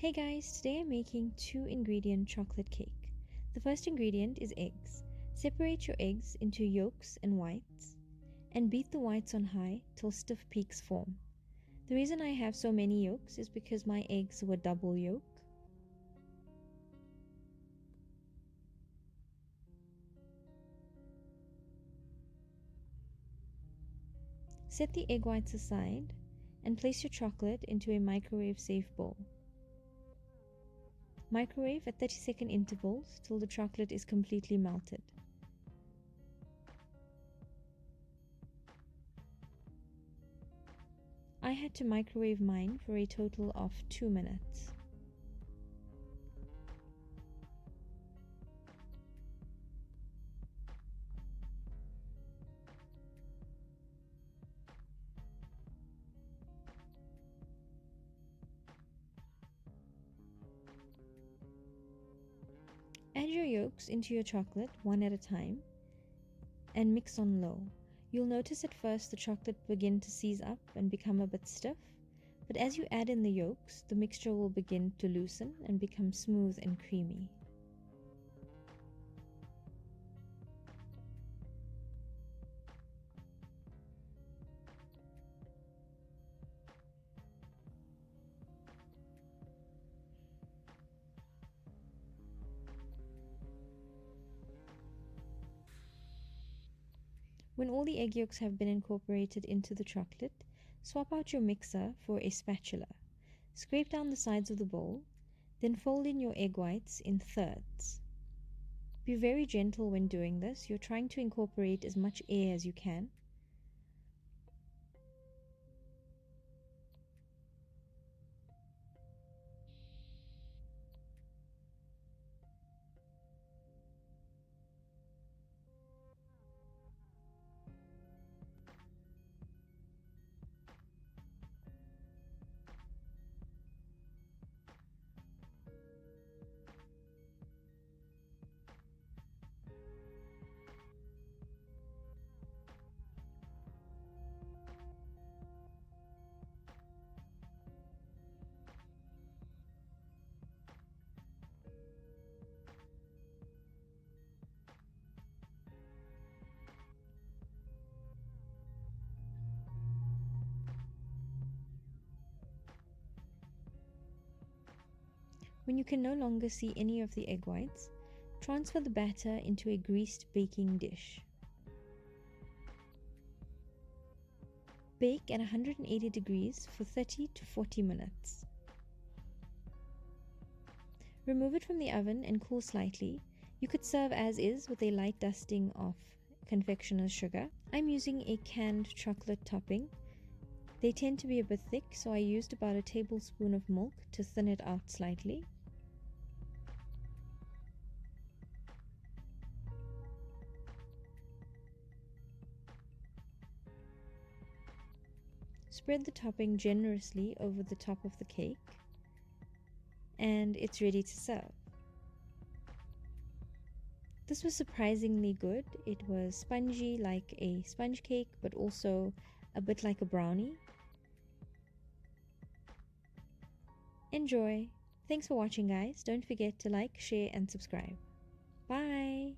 Hey guys, today I'm making 2-ingredient chocolate cake. The first ingredient is eggs. Separate your eggs into yolks and whites and beat the whites on high till stiff peaks form. The reason I have so many yolks is because my eggs were double yolk. Set the egg whites aside and place your chocolate into a microwave-safe bowl. Microwave at 30-second intervals till the chocolate is completely melted. I had to microwave mine for a total of 2 minutes. Add your yolks into your chocolate one at a time and mix on low. You'll notice at first the chocolate begin to seize up and become a bit stiff, but as you add in the yolks, the mixture will begin to loosen and become smooth and creamy. When all the egg yolks have been incorporated into the chocolate, swap out your mixer for a spatula. Scrape down the sides of the bowl, then fold in your egg whites in thirds. Be very gentle when doing this. You're trying to incorporate as much air as you can. When you can no longer see any of the egg whites, transfer the batter into a greased baking dish. Bake at 180 degrees for 30 to 40 minutes. Remove it from the oven and cool slightly. You could serve as is with a light dusting of confectioner's sugar. I'm using a canned chocolate topping. They tend to be a bit thick, so I used about a tablespoon of milk to thin it out slightly. Spread the topping generously over the top of the cake, and it's ready to serve. This was surprisingly good. It was spongy like a sponge cake, but also a bit like a brownie. Enjoy! Thanks for watching, guys. Don't forget to like, share, and subscribe. Bye!